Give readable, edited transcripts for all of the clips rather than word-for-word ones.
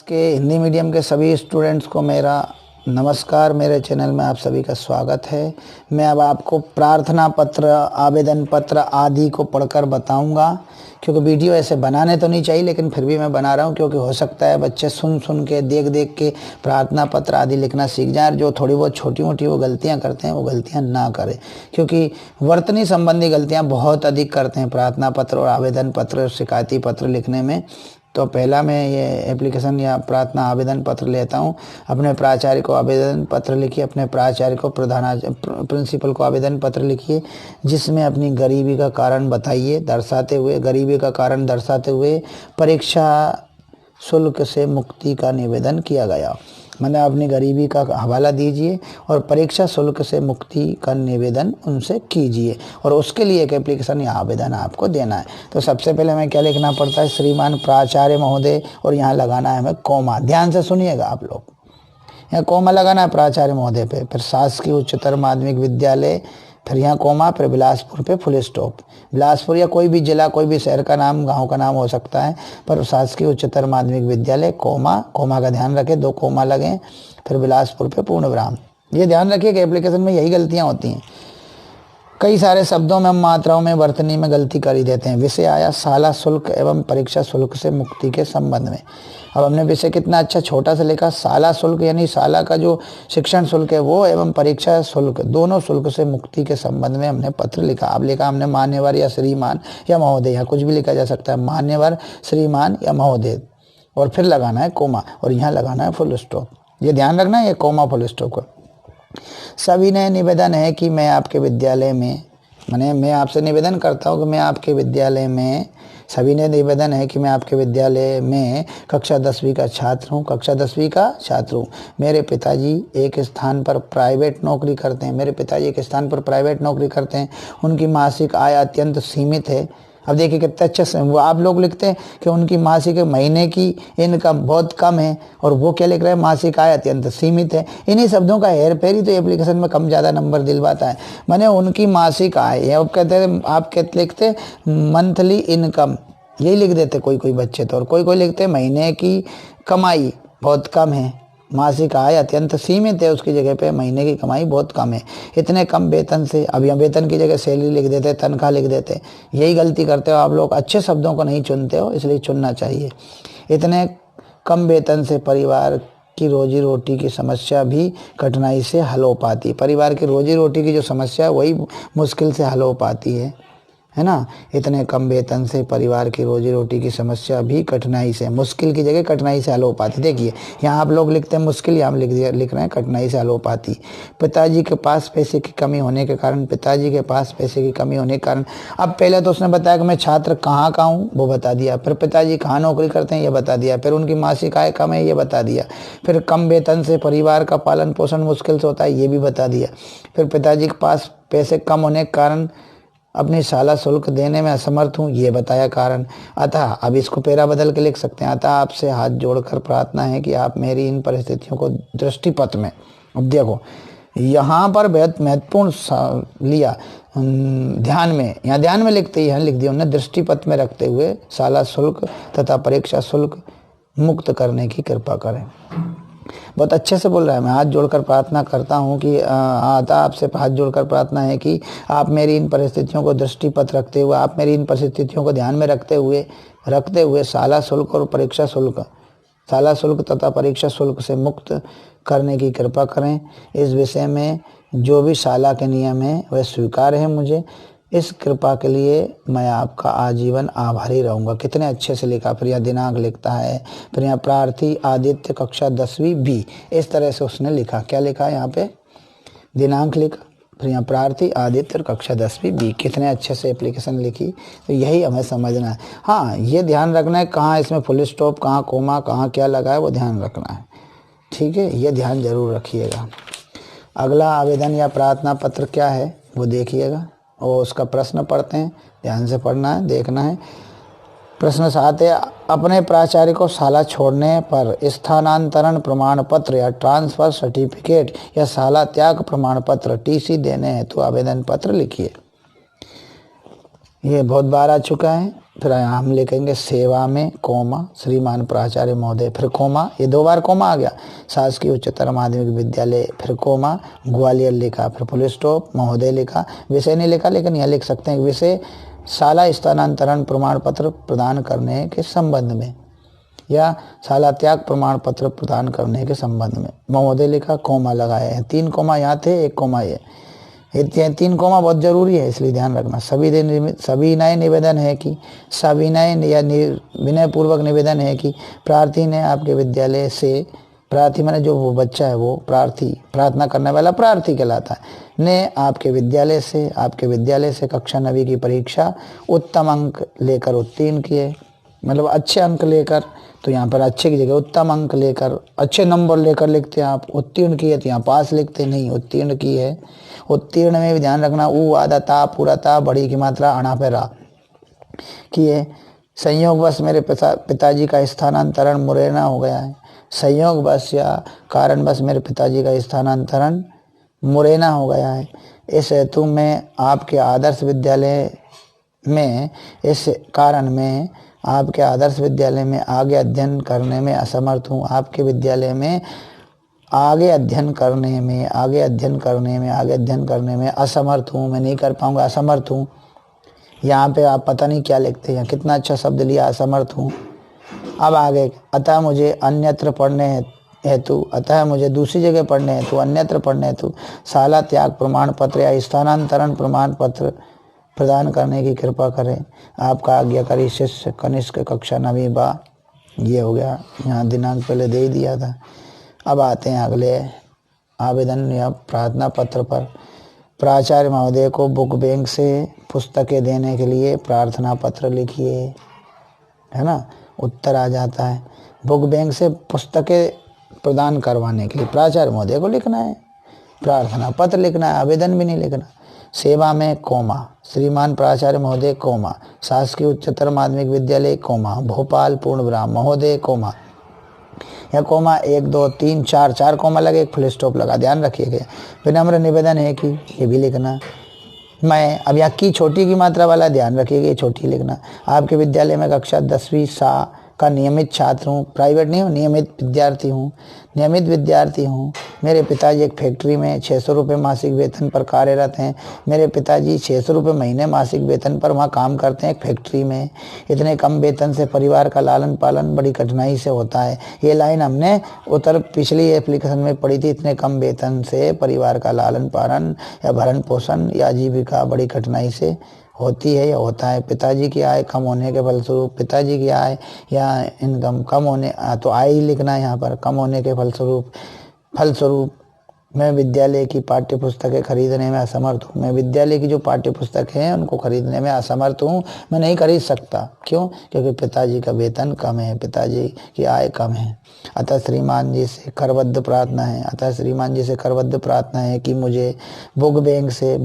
के हिंदी मीडियम के सभी स्टूडेंट्स को मेरा नमस्कार। मेरे चैनल में आप सभी का स्वागत है। मैं अब आपको प्रार्थना पत्र, आवेदन पत्र आदि को पढ़कर बताऊंगा, क्योंकि वीडियो ऐसे बनाने तो नहीं चाहिए, लेकिन फिर भी मैं बना रहा हूं क्योंकि हो सकता है बच्चे सुन सुन के, देख देख के प्रार्थना पत्र आदि लिखना सीख जाएं। जो थोड़ी बहुत छोटी मोटी वो गलतियां करते हैं वो गलतियां ना करें, क्योंकि वर्तनी संबंधी गलतियां बहुत अधिक करते हैं प्रार्थना पत्र और आवेदन पत्र और शिकायती पत्र लिखने में। तो पहला मैं ये एप्लीकेशन या प्रार्थना आवेदन पत्र लेता हूँ। अपने प्राचार्य को आवेदन पत्र लिखिए, अपने प्राचार्य को प्रिंसिपल को आवेदन पत्र लिखिए, जिसमें अपनी गरीबी का कारण बताइए, दर्शाते हुए गरीबी का कारण दर्शाते हुए परीक्षा शुल्क से मुक्ति का निवेदन किया गया। मैंने अपनी गरीबी का हवाला दीजिए और परीक्षा शुल्क से मुक्ति का निवेदन उनसे कीजिए, और उसके लिए एक एप्लीकेशन या आवेदन आपको देना है। तो सबसे पहले हमें क्या लिखना पड़ता है? श्रीमान प्राचार्य महोदय, और यहाँ लगाना है हमें कॉमा। ध्यान से सुनिएगा आप लोग, यहाँ कॉमा लगाना है प्राचार्य महोदय पे, फिर शासकीय उच्चतर माध्यमिक विद्यालय, फिर यहाँ कॉमा, फिर बिलासपुर पे फुल स्टॉप। बिलासपुर या कोई भी जिला, कोई भी शहर का नाम, गांव का नाम हो सकता है, पर शासकीय उच्चतर माध्यमिक विद्यालय, कॉमा, कॉमा का ध्यान रखें, 2 कॉमा लगे, फिर बिलासपुर पे पूर्ण विराम। ये ध्यान रखिए कि एप्लीकेशन में यही गलतियां होती हैं। कई सारे शब्दों में, मात्राओं में, वर्तनी में गलती कर ही देते हैं। विषय आया शाला शुल्क एवं परीक्षा शुल्क से मुक्ति के संबंध में। अब हमने विषय कितना अच्छा छोटा सा लिखा, शाला शुल्क यानी शाला का जो शिक्षण शुल्क है वो, एवं परीक्षा शुल्क, दोनों शुल्क से मुक्ति के संबंध में हमने पत्र लिखा। अब लिखा हमने मान्यवर या श्रीमान या महोदय, या कुछ भी लिखा जा सकता है, मान्यवर, श्रीमान या महोदय, और फिर लगाना है कोमा, और यहाँ लगाना है फुल स्टॉप। ये ध्यान रखना है, ये कोमा फुल स्टॉप का। सभी ने निवेदन है कि मैं आपके विद्यालय में, मैं आपसे निवेदन करता हूँ कि मैं आपके विद्यालय में, सभी ने निवेदन है कि मैं आपके विद्यालय में कक्षा 10वीं का छात्र हूँ, कक्षा 10वीं का छात्र हूँ। मेरे पिताजी एक स्थान पर प्राइवेट नौकरी करते हैं, मेरे पिताजी एक स्थान पर प्राइवेट नौकरी करते हैं। उनकी मासिक आय अत्यंत सीमित है। अब देखिए कितने अच्छे से वो आप लोग लिखते हैं कि उनकी मासिक महीने की इनकम बहुत कम है, और वो क्या लिख रहे हैं? मासिक आय अत्यंत सीमित है। इन्हीं शब्दों का हेर फेर ही तो एप्लीकेशन में कम ज़्यादा नंबर दिलवाता है। मैंने उनकी मासिक आय, अब कहते हैं, आप क्या लिखते मंथली इनकम, यही लिख देते कोई कोई बच्चे तो, और कोई कोई लिखते महीने की कमाई बहुत कम है, मासिक आय अत्यंत सीमित है, उसकी जगह पे महीने की कमाई बहुत कम है। इतने कम वेतन से, अब यहाँ वेतन की जगह सैलरी लिख देते, तनख्वाह लिख देते। यही गलती करते हो आप लोग, अच्छे शब्दों को नहीं चुनते हो, इसलिए चुनना चाहिए। इतने कम वेतन से परिवार की रोजी रोटी की समस्या भी कठिनाई से हल हो पाती है। परिवार की रोजी रोटी की जो समस्या है वही मुश्किल से हल हो पाती है ना। इतने कम वेतन से परिवार की रोजी रोटी की समस्या भी कठिनाई से, मुश्किल की जगह कठिनाई से हल हो पाती। देखिए यहाँ आप लोग लिखते हैं मुश्किल, यहाँ लिख रहे हैं कठिनाई से हल हो पाती। पिताजी के पास पैसे की कमी होने के कारण, पिताजी के पास पैसे की कमी होने के कारण, अब पहले तो उसने बताया कि मैं छात्र कहाँ का हूँ, वो बता दिया। फिर पिताजी कहाँ नौकरी करते हैं, ये बता दिया। फिर उनकी मासिक आय कम है, ये बता दिया। फिर कम वेतन से परिवार का पालन पोषण मुश्किल से होता है, ये भी बता दिया। फिर पिताजी के पास पैसे कम होने के कारण अपनी शाला शुल्क देने में असमर्थ हूँ, ये बताया कारण। अतः अब इसको पेरा बदल के लिख सकते हैं, अतः आपसे हाथ जोड़कर प्रार्थना है कि आप मेरी इन परिस्थितियों को दृष्टिपथ में, अब देखो यहाँ पर बहुत महत्वपूर्ण लिया, ध्यान में, यहाँ ध्यान में लिखते ही लिख दिया उन्हें, दृष्टिपथ में रखते हुए शाला शुल्क तथा परीक्षा शुल्क मुक्त करने की कृपा करें। बहुत अच्छे से बोल रहा है। मैं हाथ जोड़कर प्रार्थना करता हूँ कि आपसे हाथ जोड़कर प्रार्थना है कि आप मेरी इन परिस्थितियों को दृष्टिपथ रखते हुए, आप मेरी इन परिस्थितियों को ध्यान में रखते हुए शाला शुल्क और परीक्षा शुल्क, शाला शुल्क तथा परीक्षा शुल्क से मुक्त करने की कृपा करें। इस विषय में जो भी शाला के नियम है वह स्वीकार है मुझे। इस कृपा के लिए मैं आपका आजीवन आभारी रहूँगा। कितने अच्छे से लिखा। फिर यहाँ दिनांक लिखता है, फिर यहाँ प्रार्थी आदित्य कक्षा 10वीं बी, इस तरह से उसने लिखा। क्या लिखा है यहाँ पे? दिनांक लिखा, फिर यहाँ प्रार्थी आदित्य कक्षा 10वीं बी। कितने अच्छे से एप्लीकेशन लिखी। तो यही हमें समझना है। हाँ, ये ध्यान रखना है कहाँ इसमें फुल स्टॉप, कहाँ कोमा, कहाँ क्या लगा है, वो ध्यान रखना है। ठीक है, ये ध्यान जरूर रखिएगा। अगला आवेदन या प्रार्थना पत्र क्या है वो देखिएगा, और उसका प्रश्न पढ़ते हैं। ध्यान से पढ़ना है, देखना है। प्रश्न 7 है, अपने प्राचार्य को शाला छोड़ने पर स्थानांतरण प्रमाण पत्र या ट्रांसफर सर्टिफिकेट या शाला त्याग प्रमाण पत्र TC देने हेतु आवेदन पत्र लिखिए। ये बहुत बार आ चुका है। फिर हम लिखेंगे सेवा में कोमा श्रीमान प्राचार्य महोदय, फिर कोमा, ये 2 बार कोमा आ गया। शासकीय उच्चतर माध्यमिक विद्यालय, फिर कोमा ग्वालियर लिखा, फिर फुल स्टॉप महोदय लिखा। विषय नहीं लिखा, लेकिन यह लिख सकते हैं विषय शाला स्थानांतरण प्रमाण पत्र प्रदान करने के संबंध में, या शाला त्याग प्रमाण पत्र प्रदान करने के संबंध में महोदय लिखा, कोमा लगाए हैं। 3 कोमा यहाँ थे, 1 कोमा ये 3 कोमा बहुत जरूरी है, इसलिए ध्यान रखना। सविनय निवेदन है कि विनय पूर्वक निवेदन है कि प्रार्थी ने आपके विद्यालय से, प्रार्थी माने जो वो बच्चा है वो प्रार्थी, प्रार्थना करने वाला प्रार्थी कहलाता है, ने आपके विद्यालय से कक्षा 9वीं की परीक्षा उत्तम अंक लेकर उत्तीर्ण किए, मतलब अच्छे अंक लेकर, तो यहाँ पर अच्छे की जगह उत्तम अंक लेकर, अच्छे नंबर लेकर लिखते हैं आप। उत्तीर्ण किए तो यहाँ पास लिखते नहीं, उत्तीर्ण की है। उत्तीर्ण में भी ध्यान रखना, ऊ आधा ता पूरा ता बड़ी की मात्रा अणा पे रा किए। संयोगवश मेरे पिताजी का स्थानांतरण मुरैना हो गया है। संयोगवश या कारणवश मेरे पिताजी का स्थानांतरण मुरैना हो गया है। इस हेतु मैं आपके आदर्श विद्यालय में, इस कारण मैं आपके आदर्श विद्यालय में आगे अध्ययन करने में असमर्थ हूँ। आपके विद्यालय में आगे अध्ययन करने में असमर्थ हूँ, मैं नहीं कर पाऊँगा, असमर्थ हूँ। यहाँ पे आप पता नहीं क्या लिखते हैं, कितना अच्छा शब्द लिया, असमर्थ हूँ। अब आगे, अतः मुझे दूसरी जगह पढ़ने हेतु, अन्यत्र पढ़ने हेतु शाला त्याग प्रमाण पत्र या स्थानांतरण प्रमाण पत्र प्रदान करने की कृपा करें। आपका आज्ञाकारी शिष्य कनिष्क कक्षा 9वीं बा। ये हो गया, यहाँ दिनांक पहले दे ही दिया था। अब आते हैं अगले आवेदन या प्रार्थना पत्र पर। प्राचार्य महोदय को बुक बैंक से पुस्तकें देने के लिए प्रार्थना पत्र लिखिए, है ना। उत्तर आ जाता है, बुक बैंक से पुस्तकें प्रदान करवाने के लिए प्राचार्य महोदय को लिखना है, प्रार्थना पत्र लिखना है, आवेदन भी नहीं लिखना। सेवा में कोमा श्रीमान प्राचार्य महोदय कोमा शासकीय उच्चतर माध्यमिक विद्यालय कोमा भोपाल पूर्णविराम महोदय कोमा, या कोमा 1 2 3 4 कोमा लगे, 1 फुल स्टॉप लगा। ध्यान रखिएगा, विनम्र निवेदन है कि, ये भी लिखना। मैं अब यहाँ की छोटी की मात्रा वाला ध्यान रखिएगा, ये छोटी लिखना। आपके विद्यालय में कक्षा 10वीं सा का नियमित छात्र हूँ, प्राइवेट नहीं हूँ, नियमित विद्यार्थी हूँ। मेरे पिताजी एक फैक्ट्री में 600 रुपये मासिक वेतन पर कार्यरत हैं। मेरे पिताजी 600 रुपये महीने मासिक वेतन पर वहाँ काम करते हैं एक फैक्ट्री में। इतने कम वेतन से परिवार का लालन पालन बड़ी कठिनाई से होता है। ये लाइन हमने पिछली एप्लीकेशन में पढ़ी थी। इतने कम वेतन से परिवार का लालन पालन या भरण पोषण या आजीविका बड़ी कठिनाई से होती है या होता है। पिताजी की आय कम होने के फलस्वरूप, पिताजी की आय या इनकम कम होने, तो आय ही लिखना है यहाँ पर, कम होने के फलस्वरूप मैं विद्यालय की पाठ्य पुस्तकें खरीदने में असमर्थ हूँ। मैं विद्यालय की जो पाठ्य पुस्तकें हैं उनको खरीदने में असमर्थ हूँ, मैं नहीं खरीद सकता। क्यों? क्योंकि पिताजी का वेतन कम है, पिताजी की आय कम है। अतः श्रीमान जी से करबद्ध प्रार्थना है कि मुझे बुक बैंक से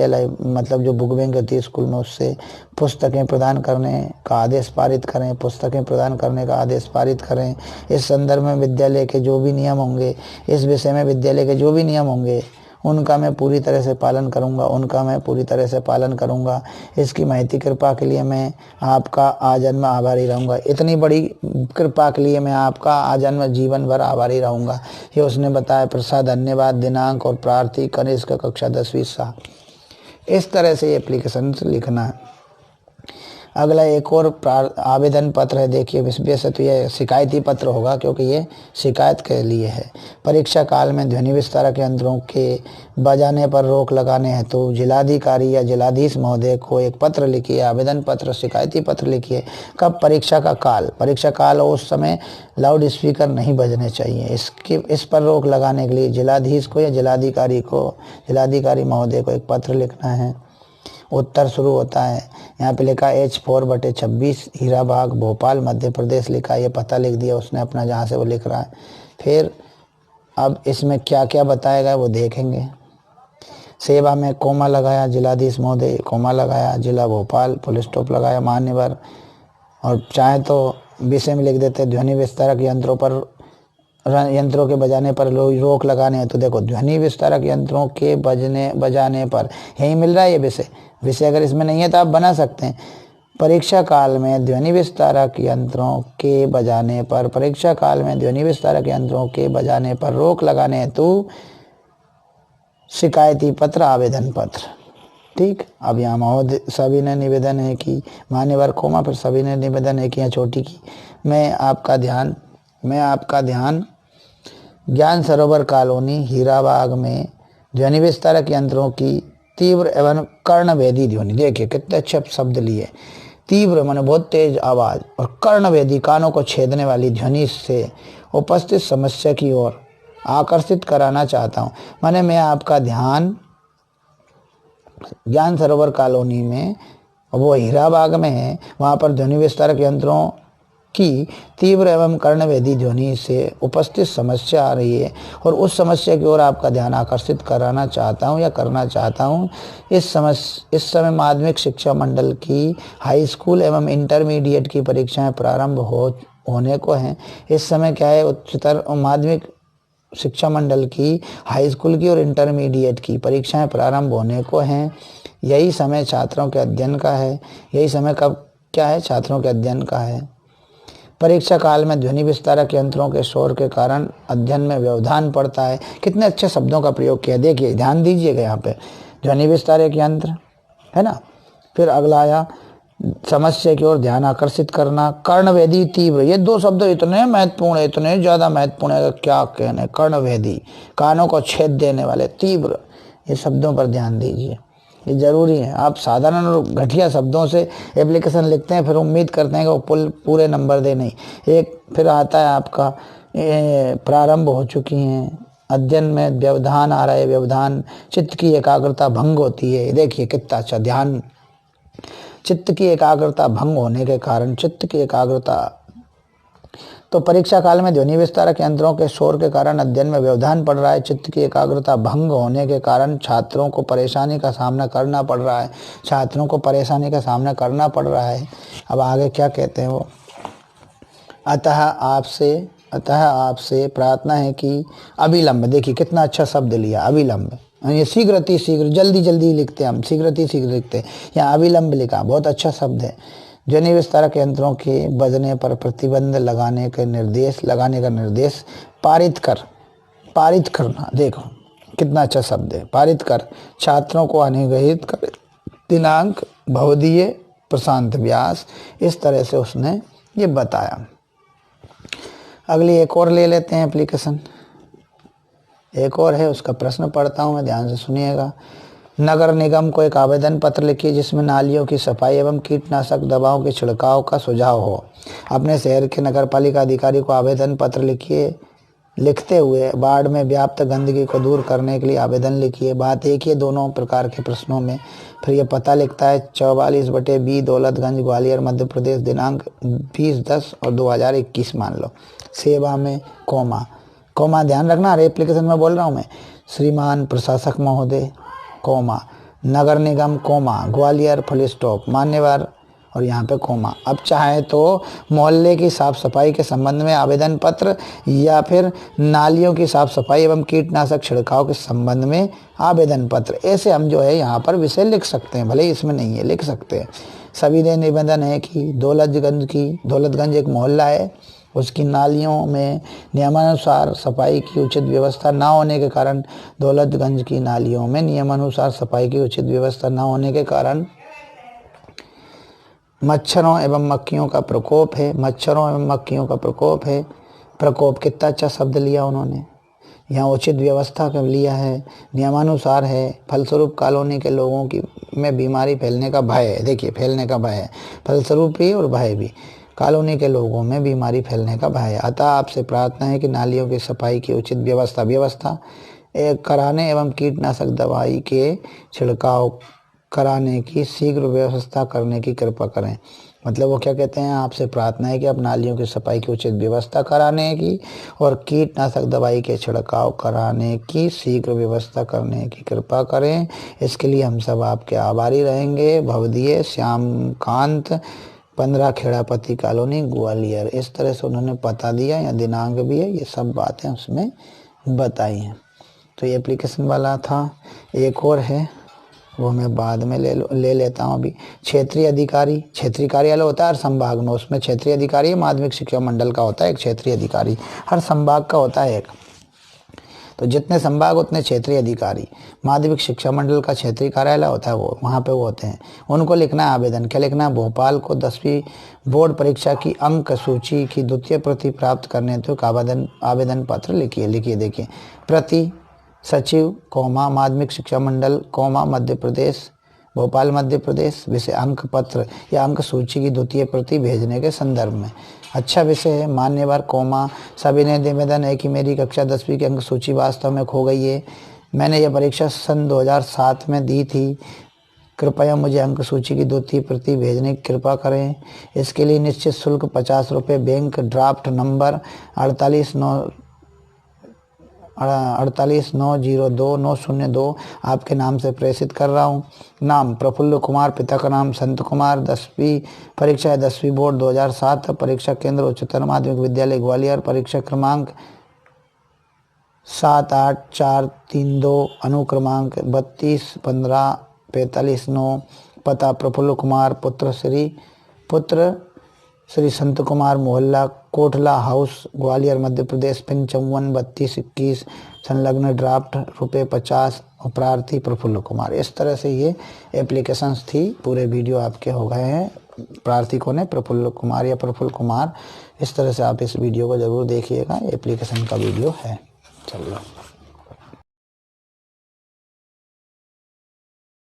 मतलब जो बुक बैंक होती है स्कूल में, उससे पुस्तकें प्रदान करने का आदेश पारित करें। इस संदर्भ में विद्यालय के जो भी नियम होंगे, इस विषय में विद्यालय के जो भी नियम होंगे उनका मैं पूरी तरह से पालन करूंगा। इसकी महती कृपा के लिए मैं आपका आजन्म आभारी रहूंगा। इतनी बड़ी कृपा के लिए मैं आपका आजन्म जीवन भर आभारी रहूंगा। ये उसने बताया। प्रसाद धन्यवाद। दिनांक और प्रार्थी कनिष्क कक्षा 10वीं सा। इस तरह से एप्लीकेशन लिखना है। अगला एक और आवेदन पत्र है। देखिए, वैसे तो ये शिकायती पत्र होगा क्योंकि ये शिकायत के लिए है। परीक्षा काल में ध्वनि विस्तारक यंत्रों के बजाने पर रोक लगाने हेतु तो जिलाधिकारी या जिलाधीश महोदय को एक पत्र लिखिए, आवेदन पत्र, शिकायती पत्र लिखिए। कब? परीक्षा काल हो, उस समय लाउड स्पीकर नहीं बजने चाहिए। इस पर रोक लगाने के लिए जिलाधीश को या जिलाधिकारी महोदय को एक पत्र लिखना है। उत्तर शुरू होता है, यहाँ पे लिखा H4/26 हीराबाग भोपाल मध्य प्रदेश लिखा। ये पता लिख दिया उसने अपना जहाँ से वो लिख रहा है। फिर अब इसमें क्या क्या बताएगा वो देखेंगे। सेवा में कोमा लगाया, जिलाधीश महोदय, कोमा लगाया, जिला भोपाल, फुल स्टॉप लगाया, मान्यवर। और चाहे तो विषय में लिख देते ध्वनि विस्तारक यंत्रों पर यंत्रों के बजाने पर रोक लगाने हैं, तो देखो ध्वनि विस्तारक यंत्रों के बजाने पर यही मिल रहा है ये विषय। विषय अगर इसमें नहीं है तो आप बना सकते हैं। परीक्षा काल में ध्वनि विस्तारक यंत्रों के बजाने पर, परीक्षा काल में ध्वनि विस्तारक यंत्रों के बजाने पर रोक लगाने हेतु शिकायती पत्र, आवेदन पत्र। ठीक, अब यहाँ महोदय सभी ने निवेदन है कि मान्यवर कोमा, फिर सभी ने निवेदन है कि यहाँ छोटी की मैं आपका ध्यान ज्ञान सरोवर कॉलोनी हीराबाग में ध्वनि विस्तारक यंत्रों की तीव्र एवं कर्णभेदी ध्वनि, देखिए कितने अच्छे शब्द लिए, तीव्र माने बहुत तेज आवाज और कर्णभेदी कानों को छेदने वाली ध्वनि से उपस्थित समस्या की ओर आकर्षित कराना चाहता हूँ। माने मैं आपका ध्यान ज्ञान सरोवर कॉलोनी में, वो हीराबाग में है, वहाँ पर ध्वनि विस्तारक यंत्रों की तीव्र एवं कर्णभेदी ध्वनि से उपस्थित समस्या आ रही है और उस समस्या की ओर आपका ध्यान आकर्षित कराना चाहता हूं या करना चाहता हूं। इस समय माध्यमिक शिक्षा मंडल की हाई स्कूल एवं इंटरमीडिएट की परीक्षाएं प्रारंभ होने को हैं। इस समय क्या है, उच्चतर माध्यमिक शिक्षा मंडल की हाई स्कूल की और इंटरमीडिएट की परीक्षाएं प्रारंभ होने को हैं। यही समय छात्रों के अध्ययन का है। यही समय कब क्या है, छात्रों के अध्ययन का है। परीक्षा काल में ध्वनि विस्तारक यंत्रों के शोर के कारण अध्ययन में व्यवधान पड़ता है। कितने अच्छे शब्दों का प्रयोग किया, देखिए ध्यान दीजिएगा यहाँ पे, ध्वनि विस्तारक यंत्र है ना। फिर अगला आया समस्या की ओर ध्यान आकर्षित करना, कर्णभेदी तीव्र, ये दो शब्द इतने महत्वपूर्ण है, इतने ज्यादा महत्वपूर्ण है, क्या कहने, कर्णभेदी कानों को छेद देने वाले, तीव्र, ये शब्दों पर ध्यान दीजिए, ये जरूरी है। आप साधारण और घटिया शब्दों से एप्लीकेशन लिखते हैं, फिर उम्मीद करते हैं कि वो पूरे नंबर दे, नहीं। एक फिर आता है आपका प्रारंभ हो चुकी हैं, अध्ययन में व्यवधान आ रहा है, व्यवधान, चित्त की एकाग्रता भंग होती है, देखिए कितना अच्छा ध्यान, चित्त की एकाग्रता भंग होने के कारण, चित्त की एकाग्रता, तो परीक्षा काल में ध्वनि विस्तारक यंत्रों के शोर के कारण अध्ययन में व्यवधान पड़ रहा है, चित्त की एकाग्रता भंग होने के कारण छात्रों को परेशानी का सामना करना पड़ रहा है, छात्रों को परेशानी का सामना करना पड़ रहा है। अब आगे क्या कहते हैं वो, अतः आपसे प्रार्थना है कि अविलंब, देखिए कितना अच्छा शब्द लिया, अविलंब, ये शीघ्र जल्दी जल्दी लिखते हैं हम, शीघ्र लिखते हैं, यहाँ अविलंब लिखा, बहुत अच्छा शब्द है। ध्वनि विस्तारक यंत्रों के बजने पर प्रतिबंध लगाने का निर्देश पारित करना, देखो कितना अच्छा शब्द है, पारित कर, छात्रों को अनुग्रहित कर, दिनांक भवदीय प्रशांत व्यास, इस तरह से उसने ये बताया। अगली एक और ले लेते हैं एप्लीकेशन, एक और है, उसका प्रश्न पढ़ता हूँ मैं, ध्यान से सुनिएगा। नगर निगम को एक आवेदन पत्र लिखिए जिसमें नालियों की सफाई एवं कीटनाशक दवाओं के छिड़काव का सुझाव हो। अपने शहर के नगरपालिका अधिकारी को आवेदन पत्र लिखिए। लिखते हुए वार्ड में व्याप्त गंदगी को दूर करने के लिए आवेदन लिखिए। बात एक ही दोनों प्रकार के प्रश्नों में। फिर ये पता लिखता है 44/B दौलतगंज ग्वालियर मध्य प्रदेश, दिनांक 20/10 और 2021 मान लो। सेवा में कोमा ध्यान रखना, एप्लीकेशन में बोल रहा हूँ मैं। श्रीमान प्रशासक महोदय कोमा, नगर निगम कोमा, ग्वालियर फुल स्टॉप, मान्यवर और यहाँ पे कोमा। अब चाहे तो मोहल्ले की साफ सफाई के संबंध में आवेदन पत्र या फिर नालियों की साफ सफाई एवं कीटनाशक छिड़काव के संबंध में आवेदन पत्र, ऐसे हम जो है यहाँ पर विषय लिख सकते हैं, भले इसमें नहीं है लिख सकते हैं। सभी ने निवेदन है कि दौलतगंज एक मोहल्ला है, उसकी नालियों में नियमानुसार सफाई की उचित व्यवस्था न होने के कारण, दौलतगंज की नालियों में नियमानुसार सफाई की उचित व्यवस्था न होने के कारण मच्छरों एवं मक्खियों का प्रकोप है। प्रकोप कितना अच्छा शब्द लिया उन्होंने, यहाँ उचित व्यवस्था का लिया है, नियमानुसार है। फलस्वरूप कॉलोनी के लोगों की में बीमारी फैलने का भय है, देखिए फैलने का भय है, फलस्वरूप भी और भय भी, कॉलोनी के लोगों में बीमारी फैलने का भय है। अतः आपसे प्रार्थना है कि नालियों की सफाई की उचित व्यवस्था कराने एवं कीटनाशक दवाई के छिड़काव कराने की शीघ्र व्यवस्था करने की कृपा करें। मतलब वो क्या कहते हैं, आपसे प्रार्थना है कि आप नालियों की सफाई की उचित व्यवस्था कराने की और कीटनाशक दवाई के छिड़काव कराने की शीघ्र व्यवस्था करने की कृपा करें। इसके लिए हम सब आपके आभारी रहेंगे। भवदीय श्यामकांत 15 खेड़ापति कॉलोनी ग्वालियर। इस तरह से उन्होंने पता दिया, या दिनांक भी है, ये सब बातें उसमें बताई हैं। तो ये एप्लीकेशन वाला था। एक और है, वो मैं बाद में ले लेता हूँ। अभी क्षेत्रीय अधिकारी, क्षेत्रीय कार्यालय होता है हर संभाग में, उसमें क्षेत्रीय अधिकारी माध्यमिक शिक्षा मंडल का होता है एक क्षेत्रीय अधिकारी, हर संभाग का होता है एक। तो जितने संभाग उतने क्षेत्रीय अधिकारी। माध्यमिक शिक्षा मंडल का क्षेत्रीय कार्यालय होता है, वो वहाँ पे वो होते हैं। उनको लिखना है आवेदन। क्या लिखना है? भोपाल को 10वीं बोर्ड परीक्षा की अंक सूची की द्वितीय प्रति प्राप्त करने हेतु आवेदन पत्र लिखिए। देखिए, प्रति सचिव कौमा माध्यमिक शिक्षा मंडल कौमा मध्य प्रदेश, भोपाल मध्य प्रदेश, विषय अंक पत्र या अंक सूची की द्वितीय प्रति भेजने के संदर्भ में। अच्छा विषय है। मान्यवर कौमा, सभी ने निवेदन है कि मेरी कक्षा 10वीं की अंक सूची वास्तव में खो गई है। मैंने यह परीक्षा सन 2007 में दी थी। कृपया मुझे अंक सूची की द्वितीय प्रति भेजने की कृपा करें। इसके लिए निश्चित शुल्क 50 रुपये बैंक ड्राफ्ट नंबर 48902902 आपके नाम से प्रेषित कर रहा हूँ। नाम प्रफुल्ल कुमार, पिता का नाम संत कुमार। 10वीं परीक्षा है 10वीं बोर्ड 2007। परीक्षा केंद्र उच्चतर माध्यमिक विद्यालय ग्वालियर। परीक्षा क्रमांक 78432, अनुक्रमांक 321545 पता प्रफुल्ल कुमार, पुत्र श्री संत कुमार, मोहल्ला कोटला हाउस ग्वालियर मध्य प्रदेश, पिन 543221, संलग्न ड्राफ्ट ₹50, प्रार्थी प्रफुल्ल कुमार। इस तरह से ये एप्लीकेशंस थी। पूरे वीडियो आपके हो गए हैं। प्रार्थी कौन है? प्रफुल्ल कुमार या प्रफुल्ल कुमार। इस तरह से आप इस वीडियो को ज़रूर देखिएगा, एप्लीकेशन का वीडियो है। चलो।